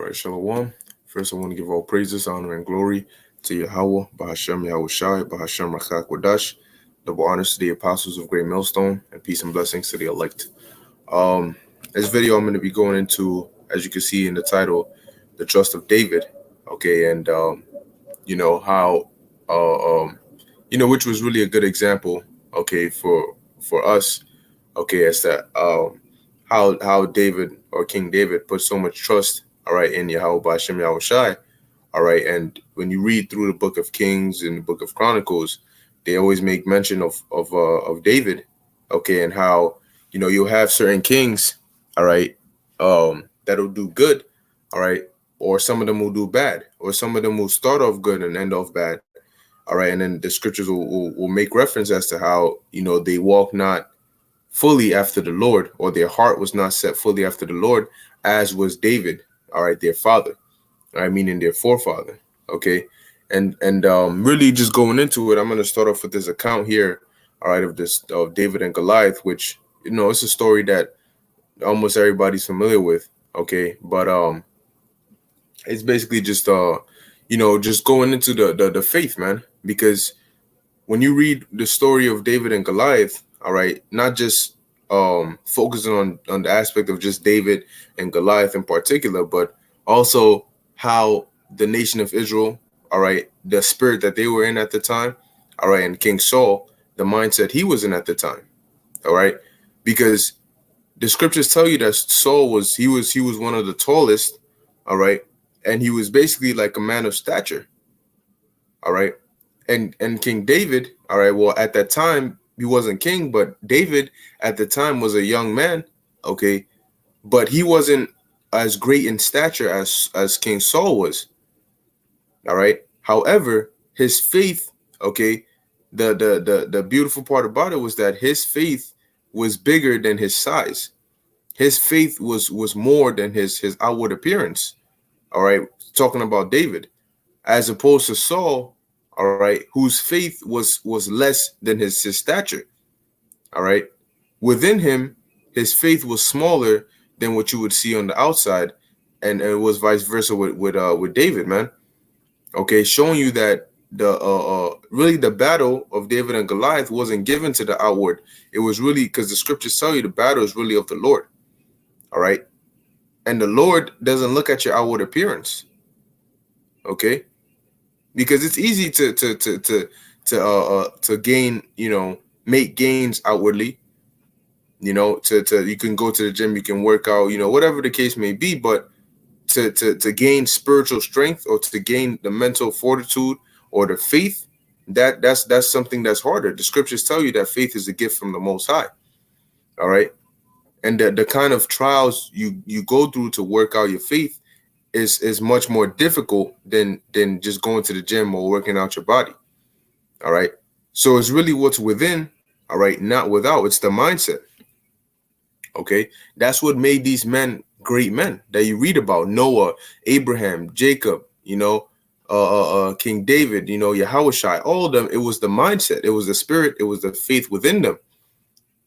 Right, Shalom. First, I want to give all praises, honor, and glory to Yahweh, Bahashem Yahushai, Bahashem Rachak Wadash. Double honors to the apostles of Great Millstone, and peace and blessings to the elect. This video I'm going to be going into, as you can see in the title, the trust of David. Okay, and how, which was really a good example. Okay, for us. Okay, as that how David or King David put so much trust, all right, in Yahweh Bashem Yahushai, all right. And when you read through the book of Kings and the book of Chronicles, they always make mention of David, okay, and how you'll have certain kings, all right, that'll do good, all right, or some of them will do bad, or some of them will start off good and end off bad, all right, and then the scriptures will make reference as to how they walk not fully after the Lord, or their heart was not set fully after the Lord, as was David, all right, their father, all right, meaning their forefather, okay, and really just going into it, I'm going to start off with this account here, all right, of David and Goliath, which it's a story that almost everybody's familiar with, okay, but it's basically just just going into the faith, man, because when you read the story of David and Goliath, all right, not just focusing on the aspect of just David and Goliath in particular, but also how the nation of Israel, all right, the spirit that they were in at the time, all right, and King Saul, the mindset he was in at the time, all right, because the scriptures tell you that Saul was one of the tallest, all right, and he was basically like a man of stature, all right, and King David, all right, well, at that time he wasn't king, but David at the time was a young man, okay, but he wasn't as great in stature as King Saul was, all right. However, his faith, okay, the beautiful part about it was that his faith was bigger than his size. His faith was more than his outward appearance, all right, talking about David, as opposed to Saul, all right, whose faith was less than his stature, all right. Within him, his faith was smaller than what you would see on the outside, and it was vice versa with David, man. Okay, showing you that really the battle of David and Goliath wasn't given to the outward. It was really, because the scriptures tell you the battle is really of the Lord, all right, and the Lord doesn't look at your outward appearance, okay, because it's easy to gain, make gains outwardly, to you can go to the gym, you can work out, whatever the case may be, but to gain spiritual strength, or to gain the mental fortitude or the faith, that's something that's harder. The scriptures tell you that faith is a gift from the Most High, all right, and the kind of trials you go through to work out your faith is much more difficult than just going to the gym or working out your body, all right. So it's really what's within, all right, not without. It's the mindset, okay. That's what made these men great men that you read about: Noah, Abraham, Jacob, King David, Yahushai, all of them. It was the mindset, it was the spirit, it was the faith within them,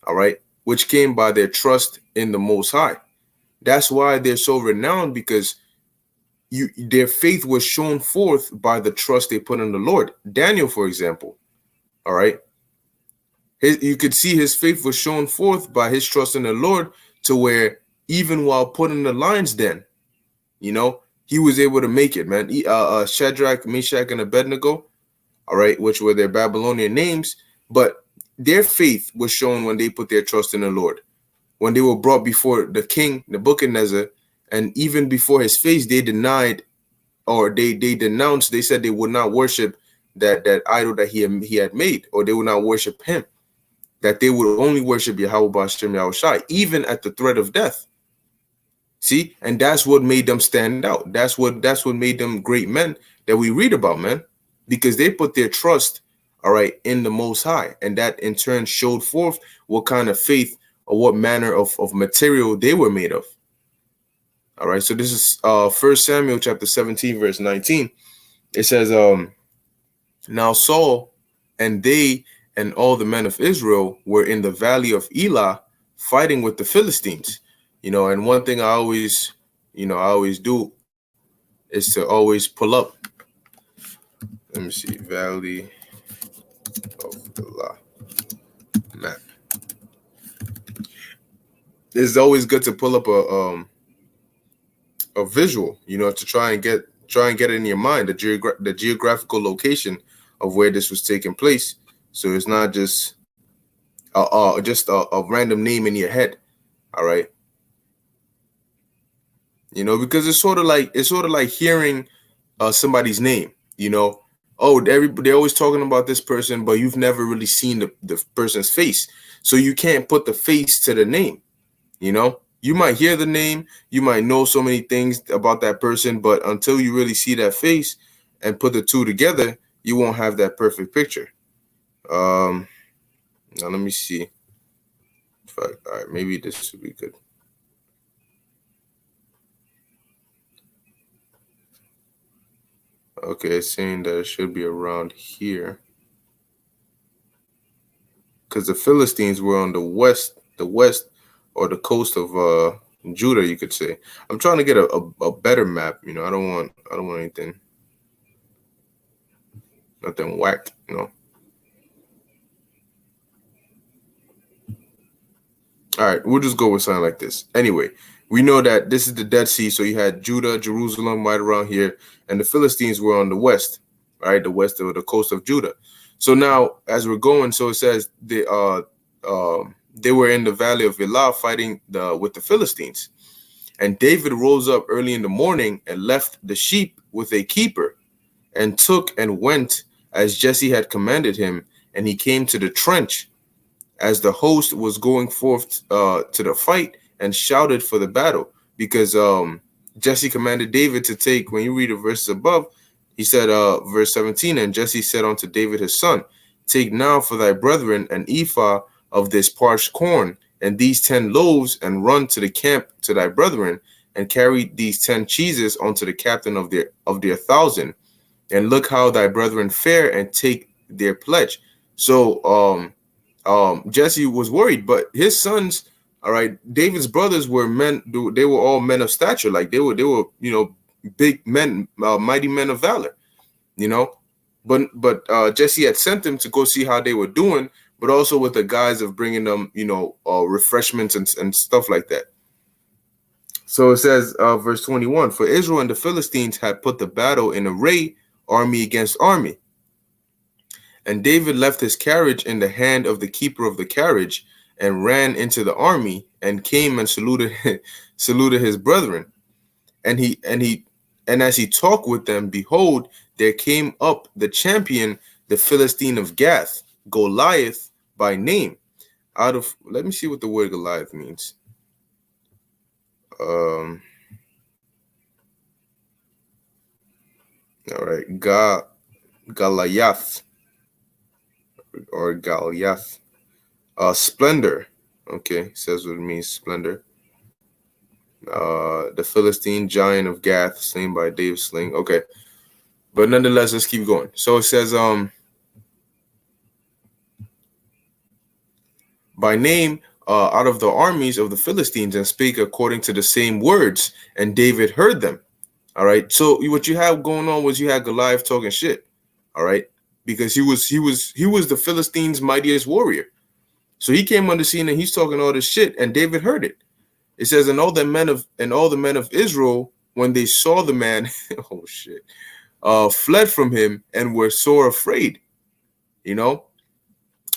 all right, which came by their trust in the Most High. That's why they're so renowned, because their faith was shown forth by the trust they put in the Lord. Daniel, for example, all right, you could see his faith was shown forth by his trust in the Lord, to where even while put in the lion's den, he was able to make it, man. Shadrach, Meshach, and Abednego, all right, which were their Babylonian names, but their faith was shown when they put their trust in the Lord. When they were brought before the king, Nebuchadnezzar, and even before his face, they denied, or they denounced, they said they would not worship that idol that he had made, or they would not worship him, that they would only worship Yahweh Bashem Yahushai, even at the threat of death. See, and that's what made them stand out. That's what made them great men that we read about, man, because they put their trust, all right, in the Most High, and that in turn showed forth what kind of faith or what manner of material they were made of. All right, so this is 1 Samuel chapter 17, verse 19. It says, now Saul and they and all the men of Israel were in the valley of Elah fighting with the Philistines. And one thing I always do is to always pull up. Let me see, Valley of Elah map. It's always good to pull up a visual, to try and get it in your mind, the geographical location of where this was taking place. So it's not just a random name in your head. All right. Because it's sort of like hearing somebody's name. Oh, they're always talking about this person, but you've never really seen the person's face, so you can't put the face to the name. You might hear the name, you might know so many things about that person, but until you really see that face and put the two together, you won't have that perfect picture. Now let me see. All right, maybe this would be good. Okay, it's saying that it should be around here, because the Philistines were on the west, or the coast of Judah, you could say. I'm trying to get a better map. I don't want nothing whack. All right, we'll just go with something like this. Anyway, we know that this is the Dead Sea, so you had Judah, Jerusalem right around here, and the Philistines were on the west, right? The west of the coast of Judah. So now, as we're going, so it says they were in the valley of Elah fighting with the Philistines. And David rose up early in the morning and left the sheep with a keeper, and took and went as Jesse had commanded him, and he came to the trench as the host was going forth to the fight, and shouted for the battle, because Jesse commanded David to take, when you read the verses above, he said, verse 17, and Jesse said unto David his son, take now for thy brethren an ephah of this parched corn, and these 10 loaves, and run to the camp to thy brethren, and carry these 10 cheeses unto the captain of their 1,000, and look how thy brethren fare, and take their pledge. So Jesse was worried, but his sons, all right, David's brothers were men. They were all men of stature, like they were big men, mighty men of valor, But Jesse had sent them to go see how they were doing, but also with the guise of bringing them, refreshments and stuff like that. So it says, verse 21, for Israel and the Philistines had put the battle in array, army against army. And David left his carriage in the hand of the keeper of the carriage, and ran into the army, and came and saluted his brethren. And as he talked with them, behold, there came up the champion, the Philistine of Gath, Goliath by name. Let me see what the word Goliath means. All right, Goliath. Or Goliath. Splendor. Okay, says what it means, splendor. The Philistine giant of Gath, slain by David's sling. Okay, but nonetheless, let's keep going. So it says, by name, out of the armies of the Philistines, and spake according to the same words, and David heard them. All right. So what you have going on was you had Goliath talking shit. All right, because he was the Philistines' mightiest warrior. So he came on the scene and he's talking all this shit, and David heard it. It says, and all the men of Israel, when they saw the man, oh shit, fled from him and were sore afraid.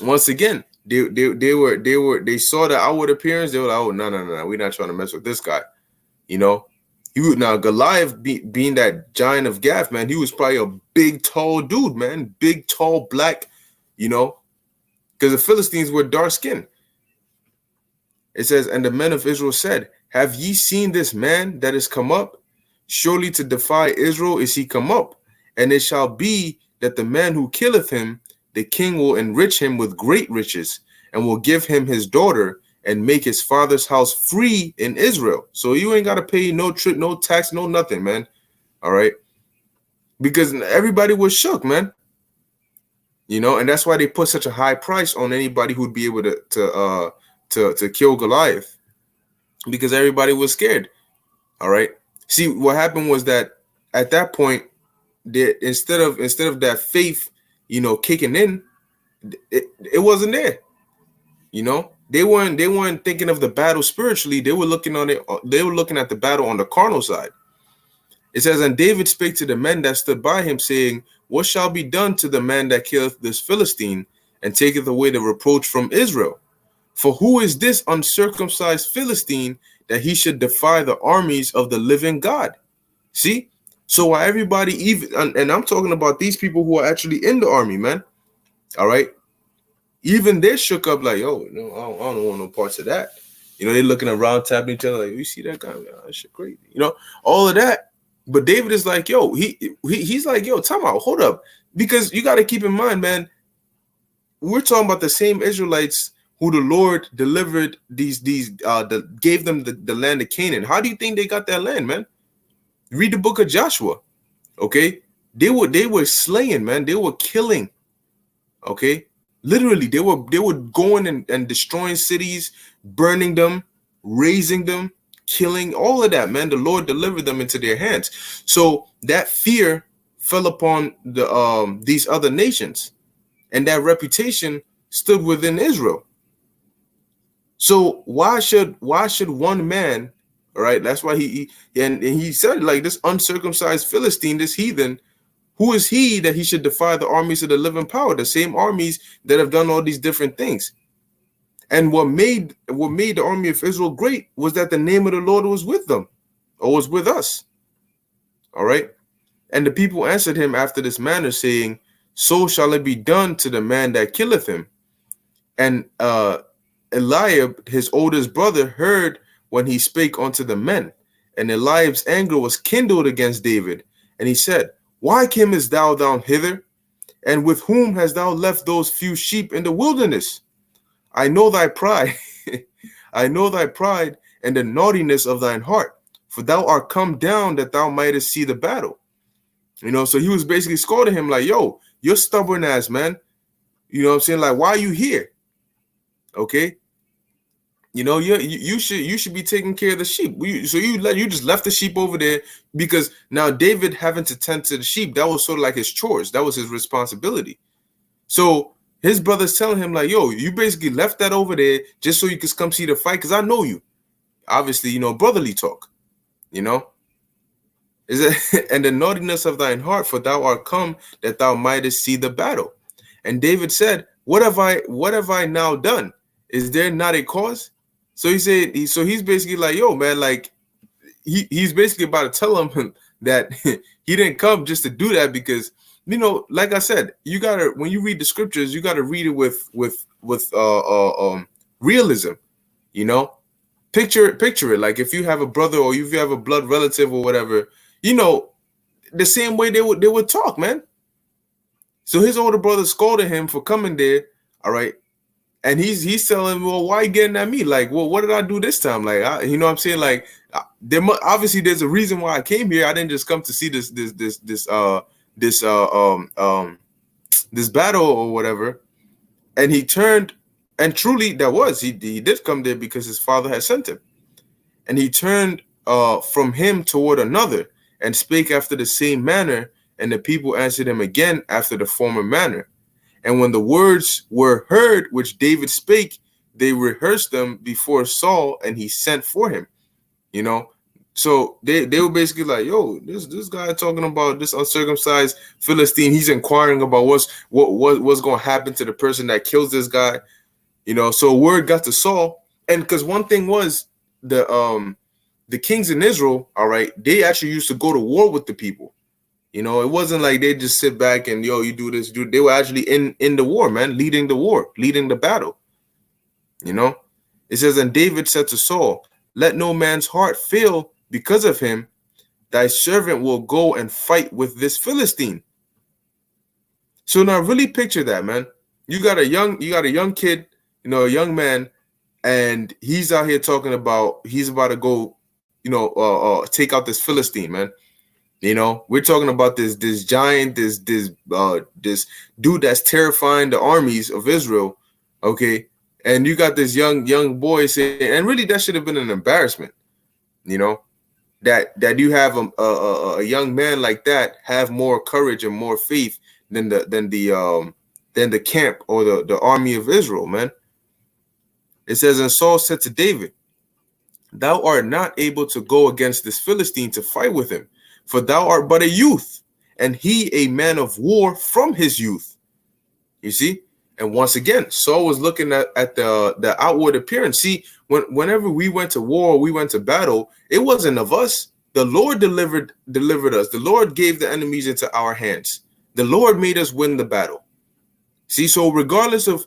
Once again, they saw the outward appearance. They were like, oh no, we're not trying to mess with this guy. Now Goliath being that giant of Gath, man, he was probably a big, tall dude, man, big, tall, black, because the Philistines were dark skinned. It says, and the men of Israel said, have ye seen this man that is come up? Surely to defy Israel is he come up. And it shall be that the man who killeth him, the king will enrich him with great riches, and will give him his daughter, and make his father's house free in Israel. So you ain't got to pay no trip, no tax, no nothing, man. All right. Because everybody was shook, man. And that's why they put such a high price on anybody who'd be able to kill Goliath, because everybody was scared. All right. See, what happened was that at that point, instead of that faith, kicking in, it wasn't there. They weren't thinking of the battle spiritually. They were looking on it. They were looking at the battle on the carnal side. It says, and David spake to the men that stood by him, saying, what shall be done to the man that killeth this Philistine, and taketh away the reproach from Israel? For who is this uncircumcised Philistine, that he should defy the armies of the living God? See? So while everybody, even, and I'm talking about these people who are actually in the army, man. All right? Even they're shook up like, yo, no, I don't want no parts of that. They're looking around, tapping each other like, you see that guy? That shit crazy. All of that. But David is like, yo, he's like, yo, time out, hold up. Because you got to keep in mind, man, we're talking about the same Israelites who the Lord delivered gave them the land of Canaan. How do you think they got that land, man? Read the book of Joshua, okay? They were slaying, man. They were killing, okay? Literally, they were going and destroying cities, burning them, raising them, killing, all of that, man. The Lord delivered them into their hands. So that fear fell upon these other nations, and that reputation stood within Israel. So why should one man, all right? That's why he said, like, this uncircumcised Philistine, this heathen, who is he that he should defy the armies of the living power, the same armies that have done all these different things? And what made the army of Israel great was that the name of the Lord was with them, or was with us. All right. And the people answered him after this manner, saying, so shall it be done to the man that killeth him. And Eliab, his oldest brother, heard when he spake unto the men. And Eliab's anger was kindled against David. And he said, why camest thou down hither? And with whom hast thou left those few sheep in the wilderness? I know thy pride. I know thy pride and the naughtiness of thine heart, for thou art come down that thou mightest see the battle. So he was basically scolding him like, yo, you're stubborn ass, man. You know what I'm saying? Like, why are you here? Okay. You should be taking care of the sheep. So you just left the sheep over there, because now David having to tend to the sheep, that was sort of like his chores. That was his responsibility. So his brother's telling him like, yo, you basically left that over there just so you could come see the fight, because I know you. Obviously, brotherly talk, Is it and the naughtiness of thine heart, for thou art come that thou mightest see the battle. And David said, what have I now done? Is there not a cause? So he said, he's basically like, yo, man, like he's basically about to tell him that he didn't come just to do that, because like I said, you gotta, when you read the scriptures, you gotta read it with realism. Picture it like if you have a brother, or if you have a blood relative or whatever, the same way they would talk, man. So his older brother scolded him for coming there, all right, and he's telling him, well, why you getting at me? Like, well, what did I do this time? Like, what I'm saying? Like, obviously there's a reason why I came here. I didn't just come to see this battle or whatever. And he turned, and truly he did come there because his father had sent him. And he turned from him toward another, and spake after the same manner, and the people answered him again after the former manner. And when the words were heard which David spake, they rehearsed them before Saul, and he sent for him. So they were basically like, yo, this guy talking about this uncircumcised Philistine, he's inquiring about what's going to happen to the person that kills this guy. So word got to Saul, and because one thing was the kings in Israel, all right, they actually used to go to war with the people. It wasn't like they just sit back and, yo, you do this, they were actually in the war, man, leading the battle. It says, and David said to Saul, let no man's heart fail because of him. Thy servant will go and fight with this Philistine. So now really picture that, man. You got a young kid, a young man, and he's out here talking about he's about to go, take out this Philistine, man. We're talking about this giant, this dude that's terrifying the armies of Israel. Okay. And you got this young boy saying, and really that should have been an embarrassment, that you have a young man like that have more courage and more faith than the camp or the army of Israel, man. It says, and Saul said to David, thou art not able to go against this Philistine to fight with him, for thou art but a youth, and he a man of war from his youth. You see? And once again, Saul was looking at the outward appearance. See, whenever we went to war, we went to battle, it wasn't of us. The Lord delivered us. The Lord gave the enemies into our hands. The Lord made us win the battle. See, so regardless of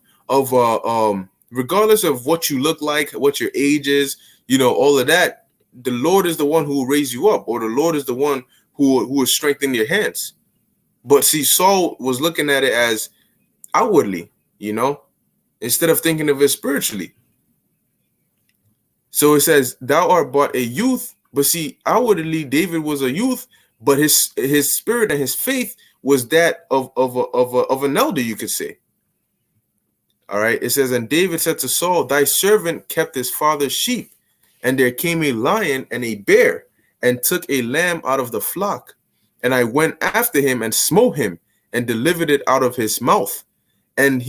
what you look like, what your age is, all of that, the Lord is the one who will raise you up, or the Lord is the one who will strengthen your hands. But see, Saul was looking at it as outwardly, instead of thinking of it spiritually. So it says, thou art but a youth. But see, outwardly, David was a youth, but his spirit and his faith was that of an elder, you could say. All right. It says, and David said to Saul, thy servant kept his father's sheep, and there came a lion and a bear, and took a lamb out of the flock. And I went after him and smote him, and delivered it out of his mouth. And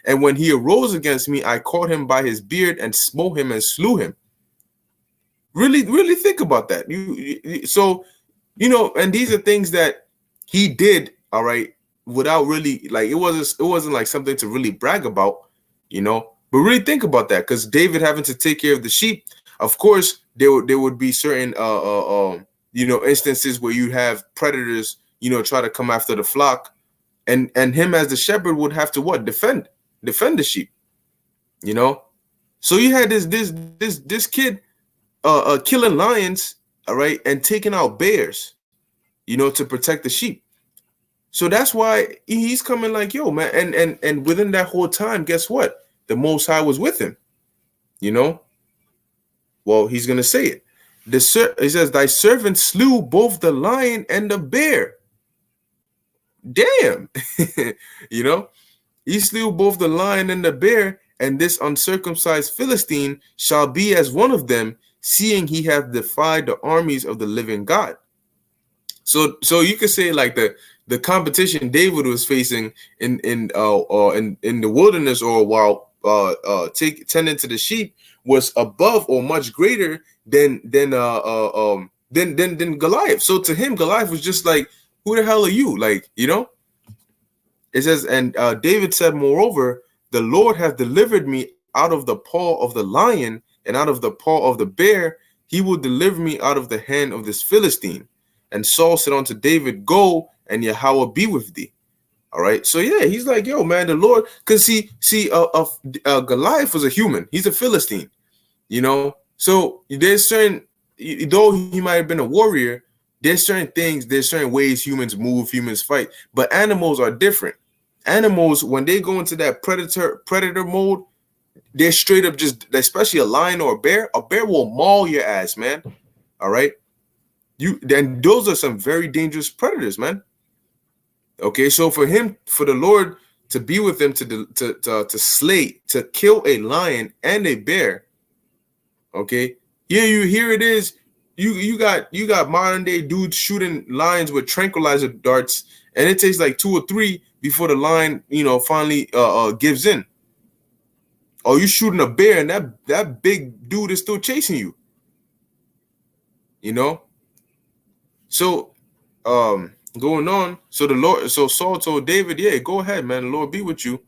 and when he arose against me, I caught him by his beard and smote him and slew him. Really, really think about that. And these are things that he did, all right, without really, like, it wasn't like something to really brag about, but really think about that, because David having to take care of the sheep, of course, there would be certain instances where you have predators, try to come after the flock. And him as the shepherd would have to what? Defend the sheep, So you had this kid killing lions, all right, and taking out bears, to protect the sheep. So that's why he's coming like, yo, man, and within that whole time, guess what? The Most High was with him, Well, he's gonna say it. He says, thy servant slew both the lion and the bear. Damn, he slew both the lion and the bear, and this uncircumcised Philistine shall be as one of them, seeing he hath defied the armies of the living God. So you could say, like, the competition David was facing in the wilderness, or while tending to the sheep, was above or much greater than Goliath. So to him, Goliath was just like, who the hell are you? Like, It says, and David said, moreover, the Lord hath delivered me out of the paw of the lion and out of the paw of the bear. He will deliver me out of the hand of this Philistine. And Saul said unto David, go, and Yahweh be with thee. All right. So yeah, he's like, yo, man, the Lord, because Goliath was a human. He's a Philistine, So there's certain, though he might have been a warrior, there's certain ways humans move, humans fight, but animals are different. Animals, when they go into that predator mode, they're straight up just, especially a lion or a bear will maul your ass, man. All right. Then those are some very dangerous predators, man. Okay, so for the Lord to be with him, to kill a lion and a bear. Okay, here it is. You got modern day dudes shooting lions with tranquilizer darts, and it takes like 2 or 3 before the lion, finally gives in. Or you shooting a bear, and that big dude is still chasing you. So going on, so Saul told David, yeah, go ahead, man, the Lord be with you.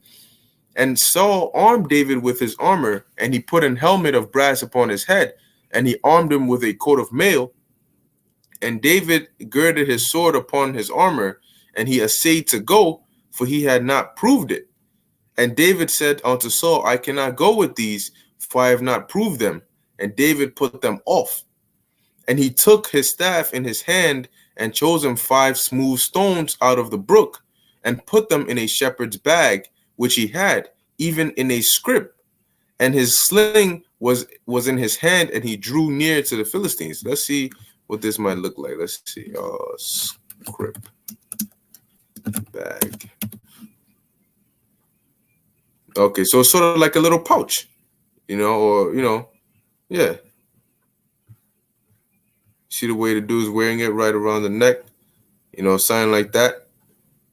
And Saul armed David with his armor, and he put an helmet of brass upon his head, and he armed him with a coat of mail. And David girded his sword upon his armor, and he essayed to go, for he had not proved it. And David said unto Saul, I cannot go with these, for I have not proved them. And David put them off. And he took his staff in his hand, and chose him 5 smooth stones out of the brook, and put them in a shepherd's bag, which he had, even in a scrip. And his sling was in his hand, and he drew near to the Philistines. Let's see what this might look like. Let's see. Scrip bag. Okay, so it's sort of like a little pouch, yeah. See the way the dude's wearing it right around the neck, something like that.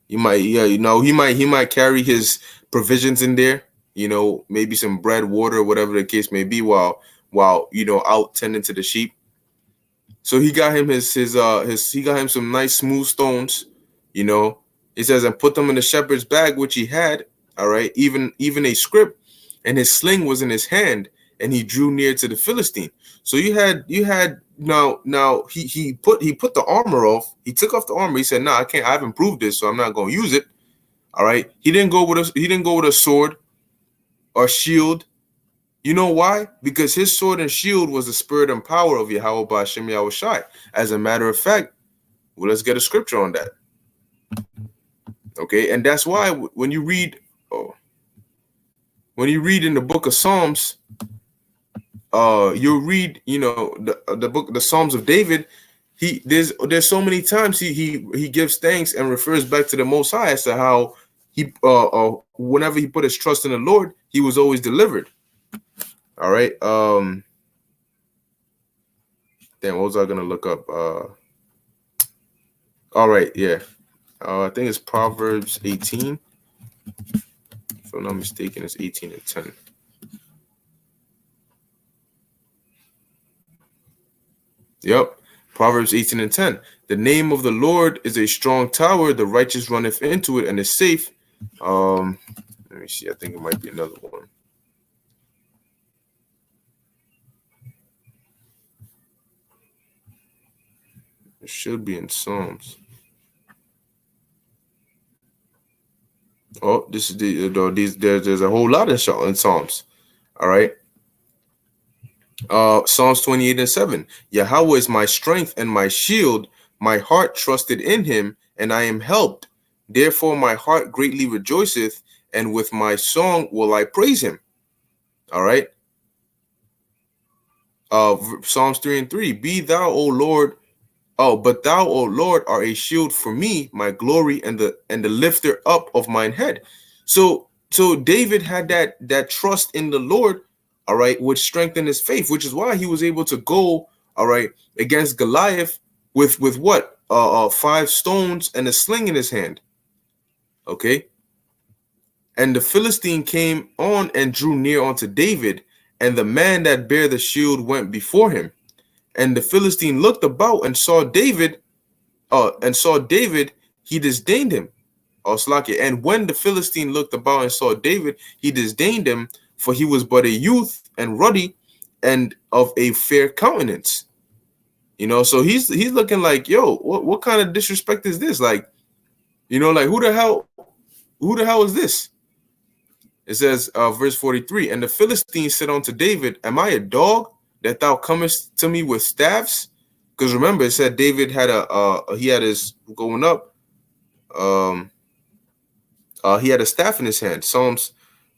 He might, yeah, he might carry his provisions in there, maybe some bread, water, whatever the case may be, while out tending to the sheep. So he got him he got him some nice smooth stones, He says, and put them in the shepherd's bag which he had. All right, even a scrip, and his sling was in his hand, and he drew near to the Philistine. So you had now he put the armor off. He took off the armor. He said, "No, I can't. I haven't proved this, so I'm not going to use it." All right. He didn't go with a sword or shield. You know why? Because his sword and shield was the spirit and power of Yahweh Ba'ashem Yahushai. As a matter of fact, well, let's get a scripture on that. Okay, and that's why when you read in the book of Psalms, you'll read, the Psalms of David. There's so many times he gives thanks and refers back to the Most High as to how he whenever he put his trust in the Lord, he was always delivered. All right. Damn, what was I gonna look up? All right, yeah. I think it's Proverbs 18. If I'm not mistaken, it's 18 and 10. Yep. Proverbs 18 and 10. The name of the Lord is a strong tower. The righteous runneth into it and is safe. Let me see. I think it might be another one. It should be in Psalms. Oh, this is there's a whole lot in Psalms. All right. Psalms 28 and 7. Yahweh is my strength and my shield. My heart trusted in him, and I am helped. Therefore my heart greatly rejoiceth, and with my song will I praise him. All right. Psalms 3 and 3. Be thou, O Lord, but thou, O Lord, are a shield for me, my glory, and the lifter up of mine head. So David had that trust in the Lord, all right, which strengthened his faith, which is why he was able to go, all right, against Goliath with what? 5 stones and a sling in his hand. Okay. And the Philistine came on and drew near unto David, and the man that bare the shield went before him. And the Philistine looked about and saw David, he disdained him. And when the Philistine looked about and saw David, he disdained him, for he was but a youth and ruddy and of a fair countenance. So he's looking like, yo, what kind of disrespect is this? Like, like who the hell is this? It says, verse 43, and the Philistine said unto David, am I a dog that thou comest to me with staffs? Because remember, it said David had he had his going up. He had a staff in his hand. Psalms,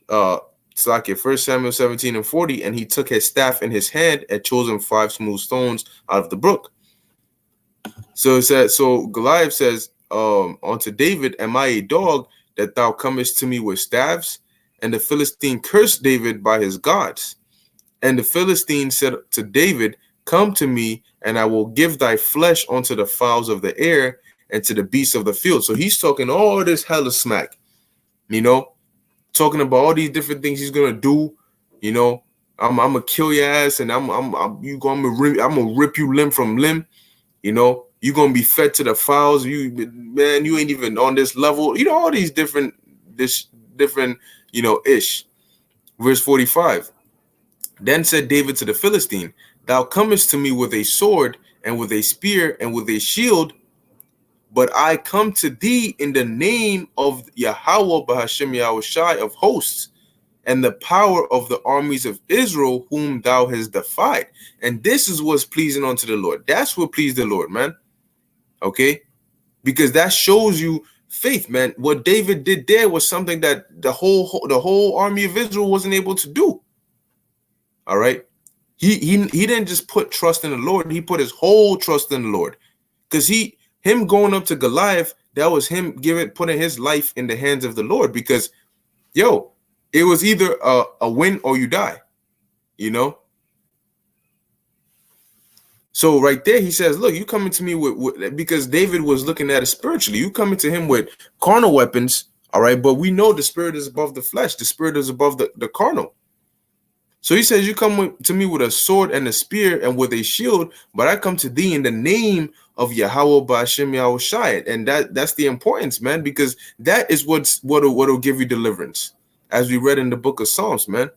it's like 1 Samuel 17 and 40, and he took his staff in his hand and chose him 5 smooth stones out of the brook. So it said, so Goliath says unto David, am I a dog that thou comest to me with staffs? And the Philistine cursed David by his gods. And the Philistine said to David, come to me, and I will give thy flesh unto the fowls of the air and to the beasts of the field. So he's talking all this hella smack, talking about all these different things he's gonna do. I'm gonna kill your ass, and I'm gonna rip you limb from limb. You're gonna be fed to the fowls. You ain't even on this level. All these different ish. Verse 45. Then said David to the Philistine, thou comest to me with a sword and with a spear and with a shield, but I come to thee in the name of Yahweh Ba'ashem Yahushai of hosts, and the power of the armies of Israel, whom thou hast defied. And this is what's pleasing unto the Lord. That's what pleased the Lord, man. Okay? Because that shows you faith, man. What David did there was something that the whole army of Israel wasn't able to do. All right. He didn't just put trust in the Lord. He put his whole trust in the Lord. Because him going up to Goliath, that was him putting his life in the hands of the Lord. Because, it was either a win or you die, So right there, he says, look, you coming to me with because David was looking at it spiritually. You coming to him with carnal weapons, all right? But we know the spirit is above the flesh. The spirit is above the carnal. So he says, you come to me with a sword and a spear and with a shield, but I come to thee in the name of Yahweh Ba'ashem Yahushai. And that's the importance, man, because that is what'll give you deliverance. As we read in the book of Psalms, man.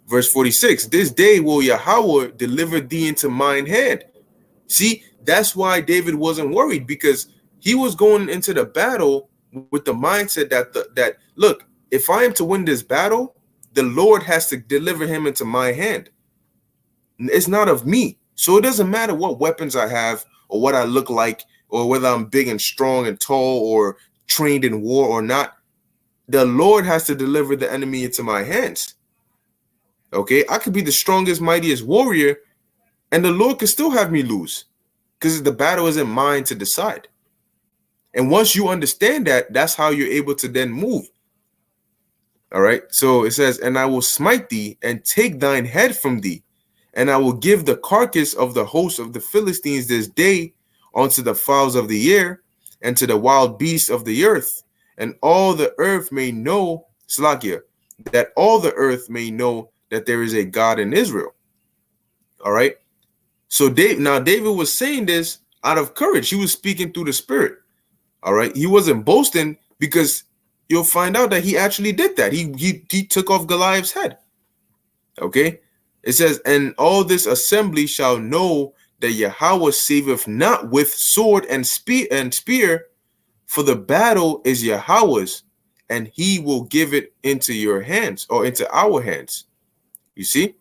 Verse 46, this day will Yahweh deliver thee into mine hand. See, that's why David wasn't worried, because he was going into the battle with the mindset that look, if I am to win this battle, the Lord has to deliver him into my hand. It's not of me. So it doesn't matter what weapons I have or what I look like or whether I'm big and strong and tall or trained in war or not. The Lord has to deliver the enemy into my hands. Okay, I could be the strongest, mightiest warrior, and the Lord could still have me lose because the battle isn't mine to decide. And once you understand that, that's how you're able to then move. All right, so it says, and I will smite thee and take thine head from thee, and I will give the carcass of the host of the Philistines this day unto the fowls of the air and to the wild beasts of the earth, and all the earth may know, Slakia, that all the earth may know that there is a God in Israel. All right. So David was saying this out of courage. He was speaking through the spirit. All right. He wasn't boasting, because you'll find out that he actually did that. He took off Goliath's head. Okay. It says, and all this assembly shall know that Yahweh saveth not with sword and spear, for the battle is Yahweh's, and he will give it into your hands, or into our hands. You see?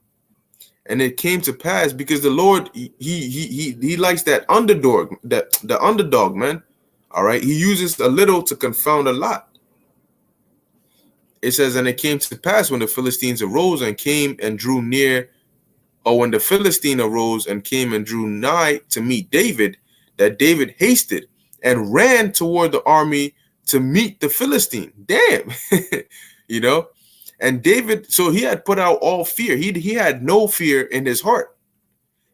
And it came to pass, because the Lord, he likes that underdog, the underdog, man. All right. He uses a little to confound a lot. It says, and it came to pass when the Philistines arose and came and drew near, or when the Philistine arose and came and drew nigh to meet David, that David hasted and ran toward the army to meet the Philistine. Damn. You know? And David, so he had put out all fear. He had no fear in his heart.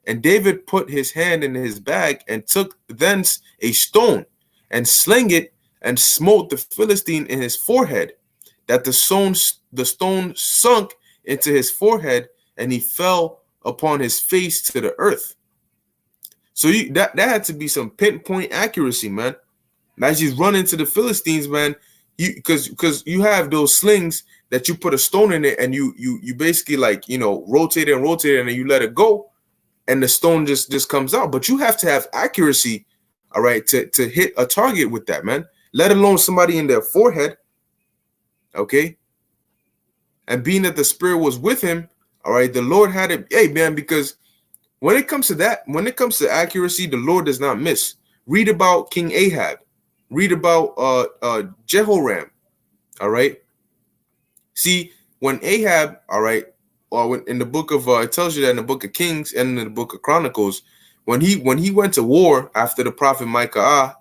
And David put his hand in his bag and took thence a stone and sling it and smote the Philistine in his forehead, that the stone sunk into his forehead, and he fell upon his face to the earth. So that had to be some pinpoint accuracy, man. As he's running to the Philistines, man, because you have those slings that you put a stone in it, and you basically, like, you know, rotate it and then you let it go, and the stone just comes out. But you have to have accuracy, all right, to hit a target with that, man. Let alone somebody in their forehead, okay? And being that the spirit was with him, all right, the Lord had it. Hey, man, because when it comes to that, when it comes to accuracy, the Lord does not miss. Read about King Ahab. Read about Jehoram, all right? See, when Ahab, all right, or when in the book of it tells you that in the book of Kings and in the book of Chronicles, when he went to war after the prophet Micaiah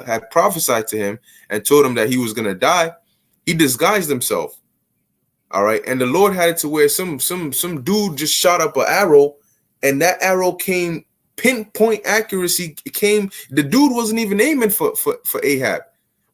had prophesied to him and told him that he was gonna die, he disguised himself. All right, and the Lord had it to where some dude just shot up an arrow, and that arrow came pinpoint accuracy. The dude wasn't even aiming for Ahab.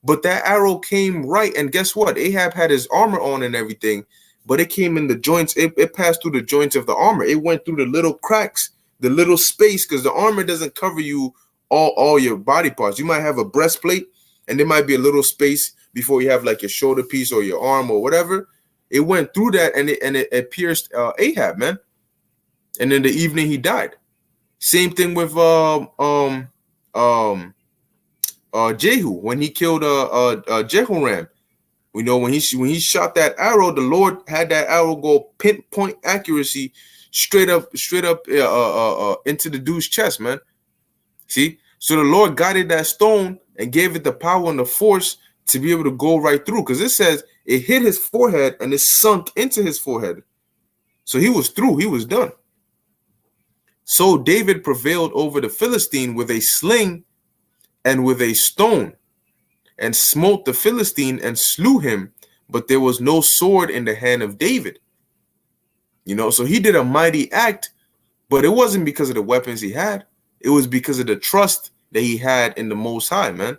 But that arrow came right, and guess what? Ahab had his armor on and everything, but it came in the joints. It passed through the joints of the armor. It went through the little cracks, the little space, because the armor doesn't cover you all your body parts. You might have a breastplate, and there might be a little space before you have like your shoulder piece or your arm or whatever. It went through that, and it pierced Ahab, man. And in the evening, he died. Same thing with Jehu, when he killed Jehoram. We know when he shot that arrow, the Lord had that arrow go pinpoint accuracy straight up into the dude's chest, man. See, so the Lord guided that stone and gave it the power and the force to be able to go right through, because it says it hit his forehead and it sunk into his forehead. So he was through, he was done. So David prevailed over the Philistine with a sling and with a stone, and smote the Philistine and slew him, but there was no sword in the hand of David. You know, so he did a mighty act, But it wasn't because of the weapons he had. It was because of the trust that he had in the Most High, man.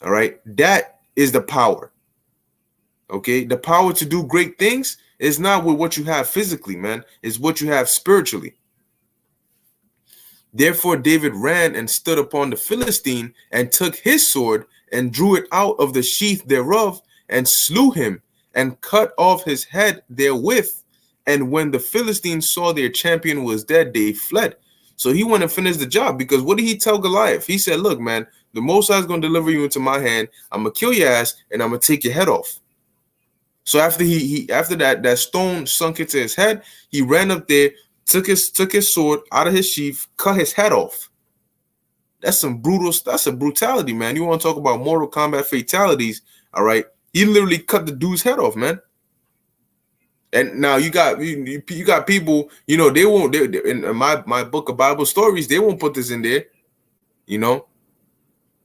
All right. That is the power. Okay. The power to do great things is not with what you have physically, man. It's what you have spiritually. Therefore, David ran and stood upon the Philistine and took his sword and drew it out of the sheath thereof and slew him and cut off his head therewith. And when the Philistines saw their champion was dead, they fled. So he went and finished the job, because what did he tell Goliath? He said, look, man, the Most High is going to deliver you into my hand. I'm going to kill your ass and I'm going to take your head off. So after after that stone sunk into his head, he ran up there, took his sword out of his sheath, cut his head off. That's a brutality, man. You want to talk about Mortal Kombat fatalities? All right, he literally cut the dude's head off, man. And now you got people, you know, they won't. In my book of Bible stories, they won't put this in there. You know,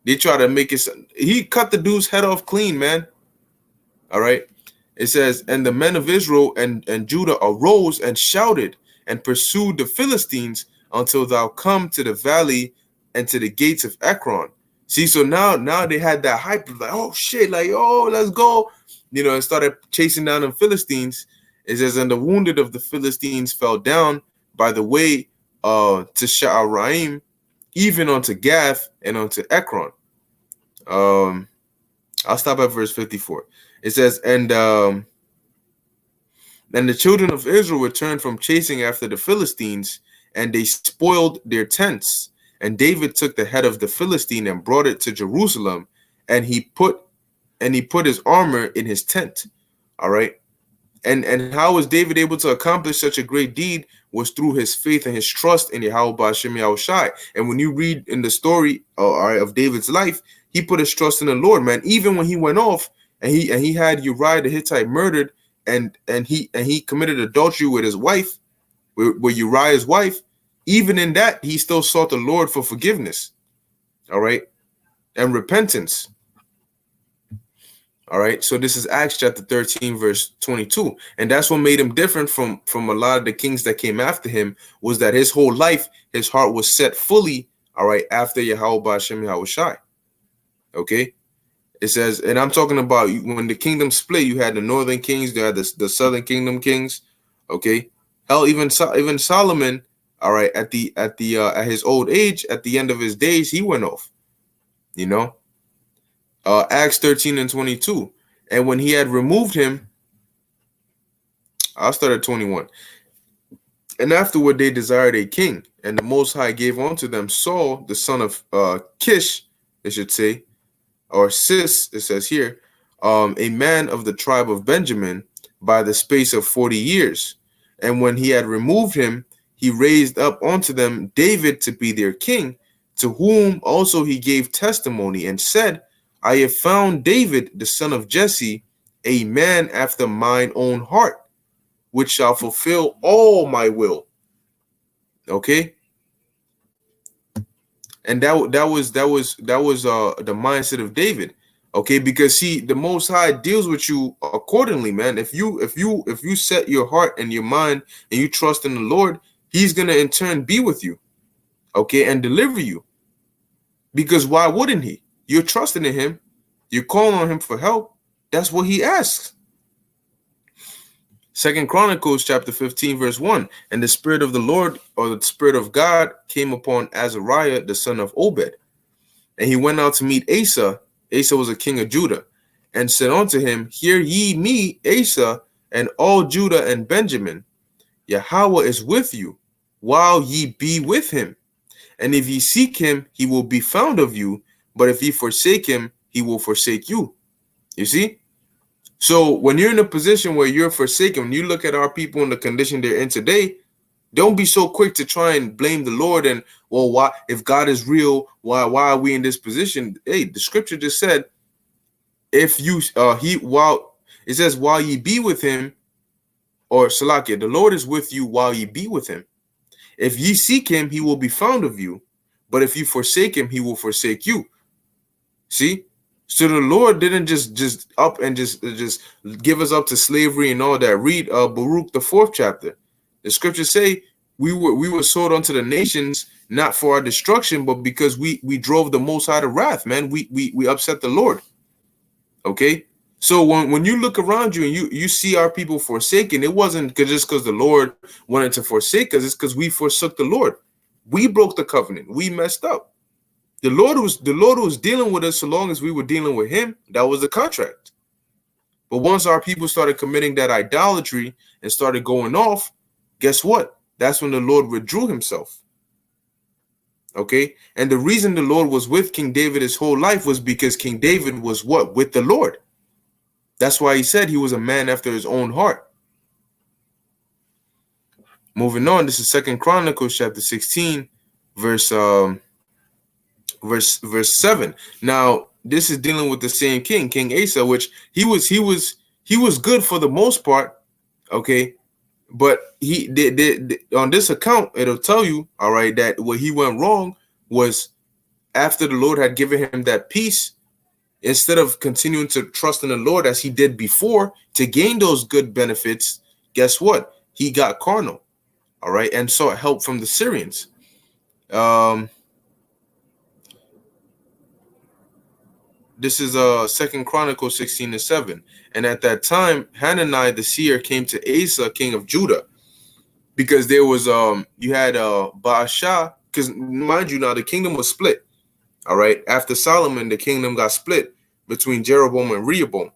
they try to make it. He cut the dude's head off clean, man. All right. It says, and the men of Israel and Judah arose and shouted and pursued the Philistines until thou come to the valley and to the gates of Ekron. See, so now they had that hype of like, oh shit, like, oh, let's go, you know, and started chasing down the Philistines. It says, and the wounded of the Philistines fell down by the way to Sha'araim, even unto Gath and unto Ekron. I'll stop at verse 54. It says, and the children of Israel returned from chasing after the Philistines, and they spoiled their tents. And David took the head of the Philistine and brought it to Jerusalem, and he put his armor in his tent. All right. And how was David able to accomplish such a great deed? Was through his faith and his trust in Yahweh Ba'ashem Yahushai. And when you read in the story of David's life, he put his trust in the Lord, man. Even when he went off and he had Uriah the Hittite murdered, and he committed adultery with his wife, with Uriah's wife. Even in that, he still sought the Lord for forgiveness. All right, and repentance. All right, so this is Acts chapter 13, verse 22. And that's what made him different from a lot of the kings that came after him, was that his whole life, his heart was set fully, all right, after Yahweh Ba'ashem Yahushai. Okay, it says, and I'm talking about when the kingdom split, you had the northern kings, you had the southern kingdom kings. Okay, hell, even Solomon, all right, at his old age, at the end of his days, he went off, you know. Acts 13 and 22. And when he had removed him, I'll start at 21. And afterward they desired a king, and the Most High gave unto them Saul, the son of Kish, it should say, or Cis, it says here, a man of the tribe of Benjamin, by the space of 40 years. And when he had removed him, he raised up unto them David to be their king, to whom also he gave testimony and said, I have found David, the son of Jesse, a man after mine own heart, which shall fulfill all my will. Okay, and that was the mindset of David. Okay, because see, the Most High deals with you accordingly, man. If you set your heart and your mind and you trust in the Lord, He's gonna in turn be with you, okay, and deliver you. Because why wouldn't He? You're trusting in Him. You're calling on Him for help. That's what He asks. 2 Chronicles chapter 15 verse 1. And the Spirit of the Lord, or the Spirit of God, came upon Azariah the son of Obed. And he went out to meet Asa. Asa was a king of Judah. And said unto him, Hear ye me, Asa, and all Judah and Benjamin. Yahweh is with you, while ye be with him. And if ye seek him, he will be found of you. But if ye forsake him, he will forsake you. You see? So when you're in a position where you're forsaken, when you look at our people in the condition they're in today, don't be so quick to try and blame the Lord and, well, why, if God is real, why are we in this position? Hey, the scripture just said, if you while ye be with him, or Salakia, the Lord is with you while ye be with him. If ye seek him, he will be found of you. But if you forsake him, he will forsake you. See? So the Lord didn't just up and just give us up to slavery and all that. Read Baruch, the 4th chapter. The scriptures say, we were sold unto the nations not for our destruction, but because we drove the Most High to wrath, man. We upset the Lord. Okay, so when you look around you and you see our people forsaken, it wasn't just because the Lord wanted to forsake us. It's because we forsook the Lord. We broke the covenant. We messed up. The Lord was dealing with us so long as we were dealing with Him. That was the contract. But once our people started committing that idolatry and started going off, guess what? That's when the Lord withdrew Himself. Okay, and the reason the Lord was with King David his whole life was because King David was what? With the Lord. That's why he said he was a man after his own heart. Moving on, this is 2 Chronicles chapter 16, verse 7. Now, this is dealing with the same king, King Asa, which he was good for the most part, okay? But he did on this account, it'll tell you, all right, that what he went wrong was after the Lord had given him that peace, instead of continuing to trust in the Lord as he did before to gain those good benefits, guess what? He got carnal, all right, and sought help from the Syrians. This is 2 Chronicles 16:7. And at that time, Hanani the seer came to Asa, king of Judah, because there was you had Baasha, because mind you, now the kingdom was split. All right, after Solomon, the kingdom got split between Jeroboam and Rehoboam.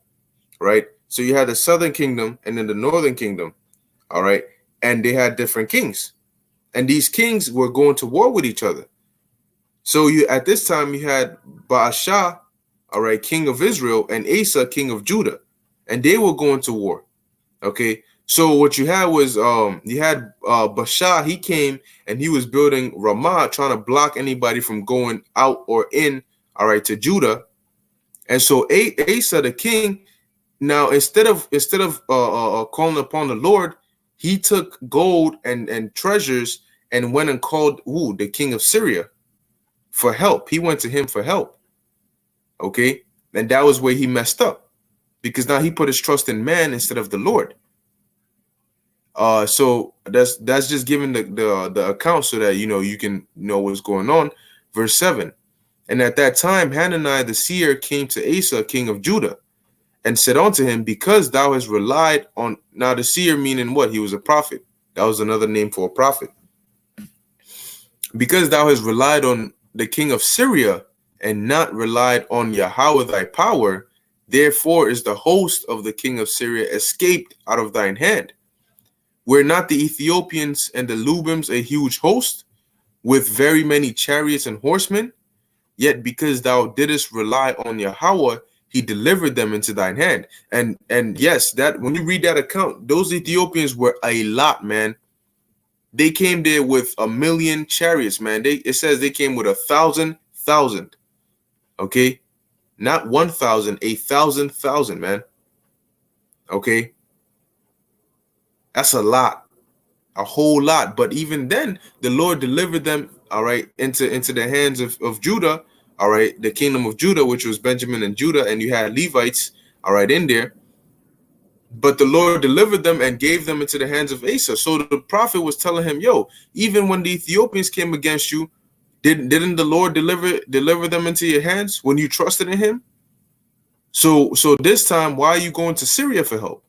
Right, so you had the southern kingdom and then the northern kingdom. All right, and they had different kings, and these kings were going to war with each other. So you at this time you had Baasha, all right, king of Israel, and Asa, king of Judah, and they were going to war. Okay, so what you had was you had Baasha. He came and he was building Ramah, trying to block anybody from going out or in, all right, to Judah. And so Asa, the king, now instead of calling upon the Lord, he took gold and treasures and went and called the king of Syria for help. He went to him for help. Okay, and that was where he messed up, because now he put his trust in man instead of the Lord. So that's just giving the account so that you can know what's going on. Verse 7. And at that time Hanani the seer came to Asa, king of Judah, and said unto him, because thou hast relied on, now the seer meaning what? He was a prophet. That was another name for a prophet. Because thou hast relied on the king of Syria and not relied on Yahweh thy power, therefore is the host of the king of Syria escaped out of thine hand. Were not the Ethiopians and the Lubims a huge host, with very many chariots and horsemen? Yet because thou didst rely on Yahweh, he delivered them into thine hand. And yes, that when you read that account, those Ethiopians were a lot, man. They came there with 1,000,000 chariots, man. It says they came with 1,000,000. Okay, not 1,000, 1,000,000, man. Okay, that's a lot, a whole lot. But even then, the Lord delivered them, all right, into the hands of Judah, all right, the kingdom of Judah, which was Benjamin and Judah, and you had Levites, all right, in there. But the Lord delivered them and gave them into the hands of Asa. So the prophet was telling him, yo, even when the Ethiopians came against you, didn't the Lord deliver them into your hands when you trusted in him? So this time, why are you going to Syria for help?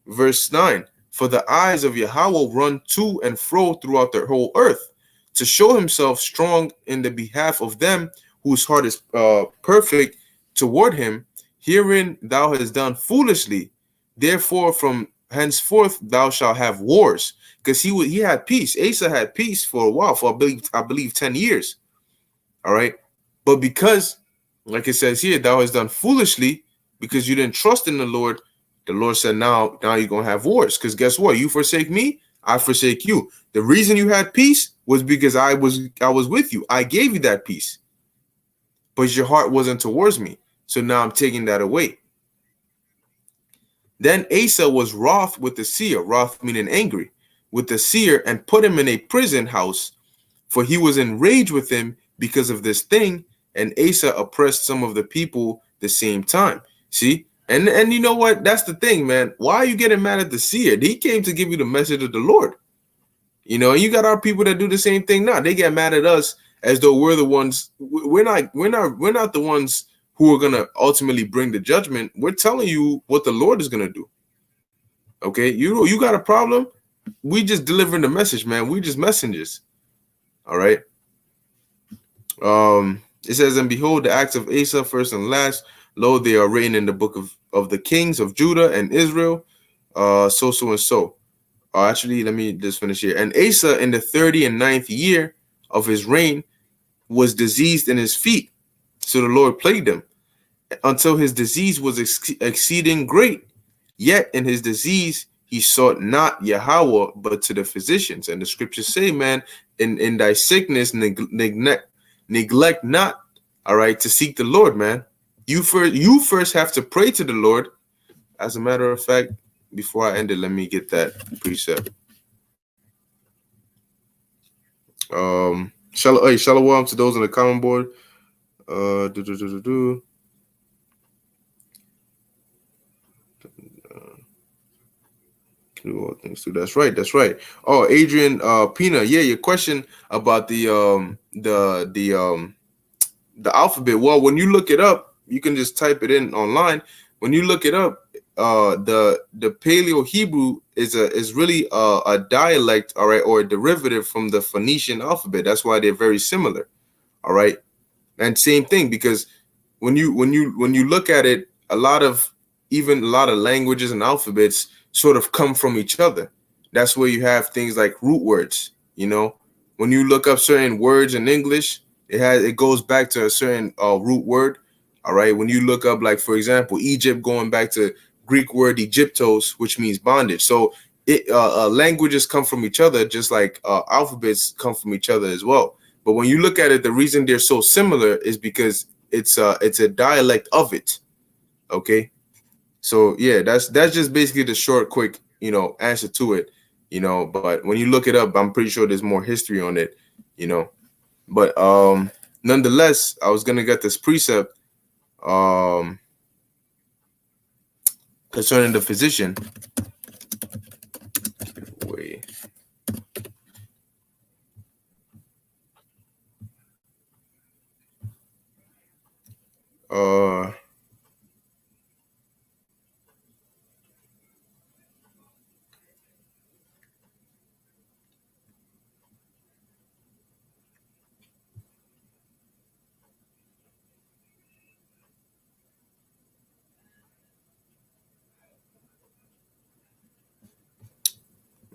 Verse 9, for the eyes of Yahweh run to and fro throughout the whole earth, to show himself strong in the behalf of them whose heart is perfect toward him. Herein thou hast done foolishly. Therefore from henceforth thou shalt have wars. Because he had peace. Asa had peace for a while, for I believe 10 years. All right. But because, like it says here, thou hast done foolishly, because you didn't trust in the Lord said, now you're going to have wars. Because guess what? You forsake me, I forsake you. The reason you had peace was because I was with you. I gave you that peace. But your heart wasn't towards me. So now I'm taking that away. Then Asa was wroth with the seer, wroth meaning angry, with the seer, and put him in a prison house, for he was enraged with him because of this thing. And Asa oppressed some of the people the same time. See? And you know what? That's the thing, man. Why are you getting mad at the seer? He came to give you the message of the Lord. You got our people that do the same thing now. They get mad at us as though we're the ones. We're not the ones who are gonna ultimately bring the judgment. We're telling you what the Lord is gonna do. Okay, you got a problem. We just delivering the message, man. We just messengers. All right. It says, and behold, the acts of Asa, first and last, lo, they are written in the book of the kings of Judah and Israel. So and so. Actually, let me just finish here. And Asa, in the 39th year of his reign, was diseased in his feet. So the Lord plagued him until his disease was exceeding great. Yet in his disease, he sought not Yahweh, but to the physicians. And the scriptures say, man, in thy sickness, neglect not, all right, to seek the Lord, man. You first have to pray to the Lord. As a matter of fact, before I end it, let me get that precept. Shalom to those on the comment board. Do all things too. That's right. Oh, Adrian Pina, yeah, your question about the alphabet. Well, when you look it up, you can just type it in online. When you look it up, the Paleo Hebrew is really a dialect, all right, or a derivative from the Phoenician alphabet. That's why they're very similar, all right. And same thing, because when you look at it, a lot of languages and alphabets sort of come from each other. That's where you have things like root words. When you look up certain words in English, it goes back to a certain root word. All right. When you look up, like, for example, Egypt, going back to Greek word Egyptos, which means bondage. So languages come from each other, just like alphabets come from each other as well. But when you look at it, the reason they're so similar is because it's a dialect of it. Okay. So yeah, that's just basically the short, quick, answer to it. But when you look it up, I'm pretty sure there's more history on it. But nonetheless, I was gonna get this precept concerning the physician. Wait.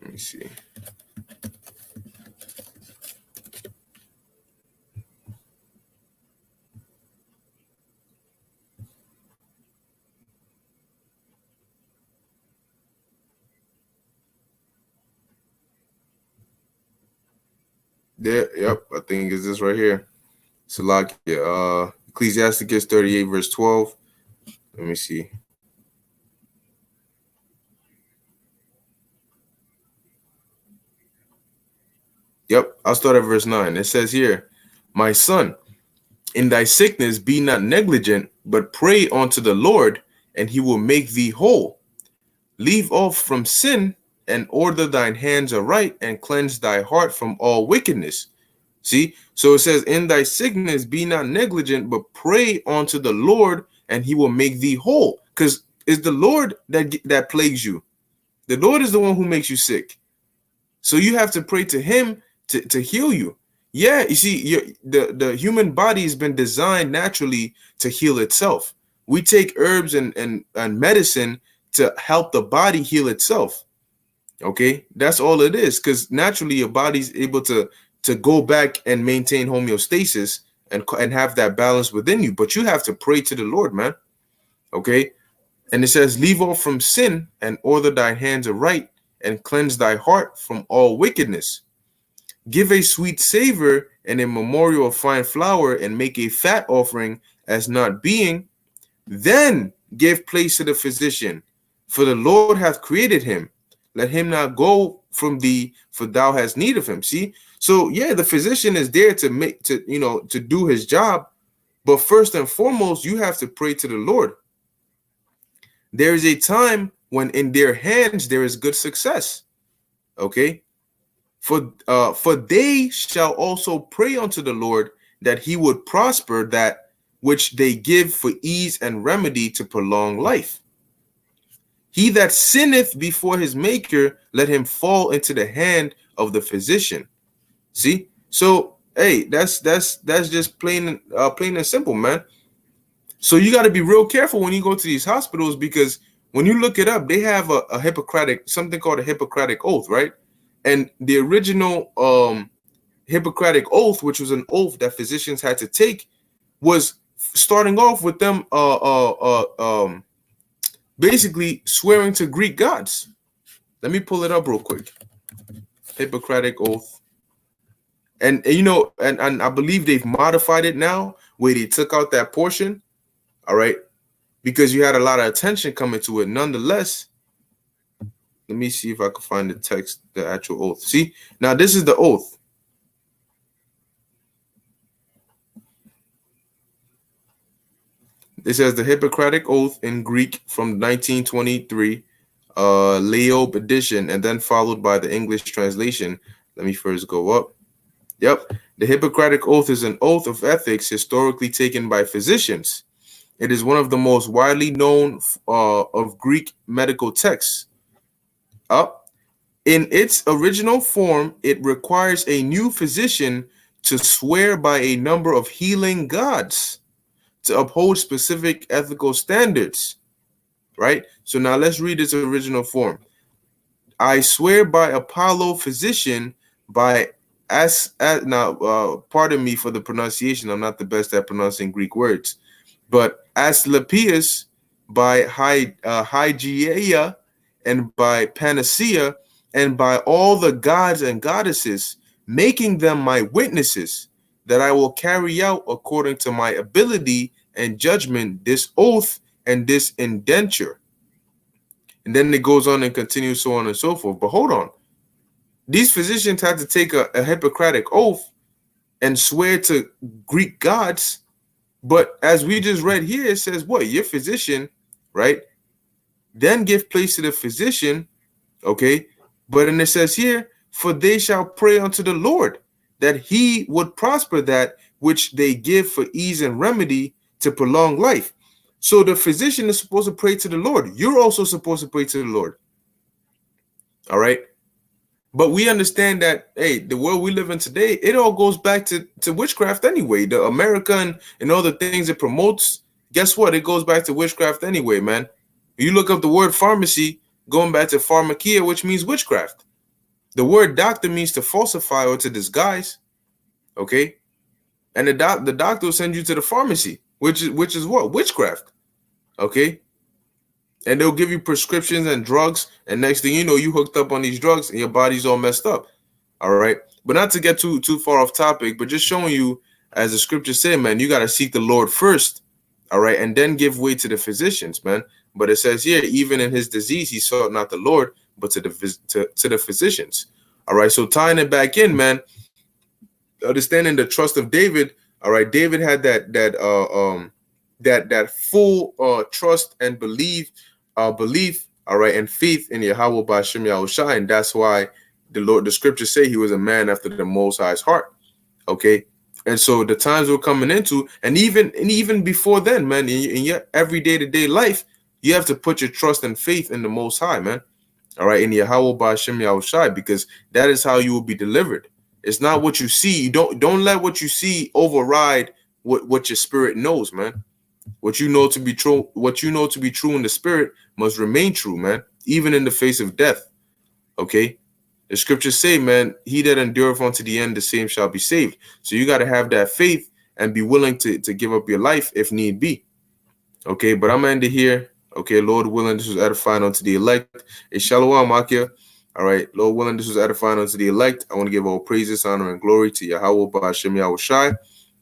Let me see. There, yep, I think it's this right here. Salakia, Ecclesiasticus 38, verse 12. Let me see. Yep, I'll start at verse 9. It says here, my son, in thy sickness be not negligent, but pray unto the Lord, and he will make thee whole. Leave off from sin, and order thine hands aright, and cleanse thy heart from all wickedness. See, so it says, in thy sickness be not negligent, but pray unto the Lord, and he will make thee whole. Because it's the Lord that plagues you. The Lord is the one who makes you sick. So you have to pray to him to heal you. Yeah, you see, the human body has been designed naturally to heal itself. We take herbs and medicine to help the body heal itself. Okay, that's all it is, because naturally your body's able to go back and maintain homeostasis and have that balance within you. But you have to pray to the Lord, man. Okay, and it says, leave off from sin, and order thy hands aright, and cleanse thy heart from all wickedness. Give a sweet savor and a memorial of fine flour, and make a fat offering as not being. Then give place to the physician, for the Lord hath created him. Let him not go from thee, for thou hast need of him. See, so yeah, the physician is there to do his job, but first and foremost, you have to pray to the Lord. There is a time when in their hands there is good success. Okay, For they shall also pray unto the Lord that he would prosper that which they give for ease and remedy to prolong life. He that sinneth before his maker, let him fall into the hand of the physician. See? So, hey, that's just plain and simple, man. So you got to be real careful when you go to these hospitals, because when you look it up, they have a Hippocratic, something called a Hippocratic oath, right? And the original Hippocratic oath, which was an oath that physicians had to take, was starting off with them basically swearing to Greek gods. Let me pull it up real quick. Hippocratic oath. And you know, and I believe they've modified it now, where they took out that portion, all right, because you had a lot of attention coming to it. Nonetheless, let me see if I can find the text, the actual oath. See, now this is the oath. It says the Hippocratic Oath in Greek from 1923, Laob edition, and then followed by the English translation. Let me first go up. Yep. The Hippocratic Oath is an oath of ethics historically taken by physicians. It is one of the most widely known of Greek medical texts. Up. In its original form, it requires a new physician to swear by a number of healing gods to uphold specific ethical standards, right? So now let's read its original form. I swear by Apollo, physician, by pardon me for the pronunciation. I'm not the best at pronouncing Greek words, but Asclepius, by Hygeia, and by Panacea, and by all the gods and goddesses, making them my witnesses, that I will carry out according to my ability and judgment this oath and this indenture. And then it goes on and continues, so on and so forth. But hold on. These physicians had to take a Hippocratic oath and swear to Greek gods. But as we just read here, it says, what? Your physician, right? Then give place to the physician, okay? But then it says here, for they shall pray unto the Lord, that he would prosper that which they give for ease and remedy to prolong life. So the physician is supposed to pray to the Lord. You're also supposed to pray to the Lord. All right? But we understand that, hey, the world we live in today, it all goes back to witchcraft anyway. The American and all the things it promotes, guess what? It goes back to witchcraft anyway, man. You look up the word pharmacy, going back to pharmakia, which means witchcraft. The word doctor means to falsify or to disguise, okay? And the doctor will send you to the pharmacy, which is what? Witchcraft, okay? And they'll give you prescriptions and drugs, and next thing you know, you hooked up on these drugs and your body's all messed up. All right. But not to get too far off topic, but just showing you, as the scripture said, man, you got to seek the Lord first. All right. And then give way to the physicians, man. But it says here, even in his disease, he sought not the Lord, but to the physicians. All right. So tying it back in, man, understanding the trust of David. All right. David had that full trust and belief, all right, and faith in Yahweh Ba'Shem Yahushai, and that's why the scriptures say he was a man after the Most High's heart, okay. And so the times we're coming into, and even before then, man, in your everyday to day life, you have to put your trust and faith in the Most High, man. All right, in Yahweh Ba'Shem Yahushai, because that is how you will be delivered. It's not what you see. Don't let what you see override what your spirit knows, man. What you know to be true in the spirit must remain true, man, even in the face of death. Okay. The scriptures say, man, he that endureth unto the end, the same shall be saved. So you got to have that faith and be willing to give up your life if need be. Okay, but I'm ending here. Okay, Lord willing, this was edifying unto the elect. It's Shalom, Akia. All right, Lord willing, this was edifying unto the elect. I want to give all praises, honor, and glory to Yahweh Ba'Shem Yahushai.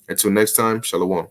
Until next time, Shalom.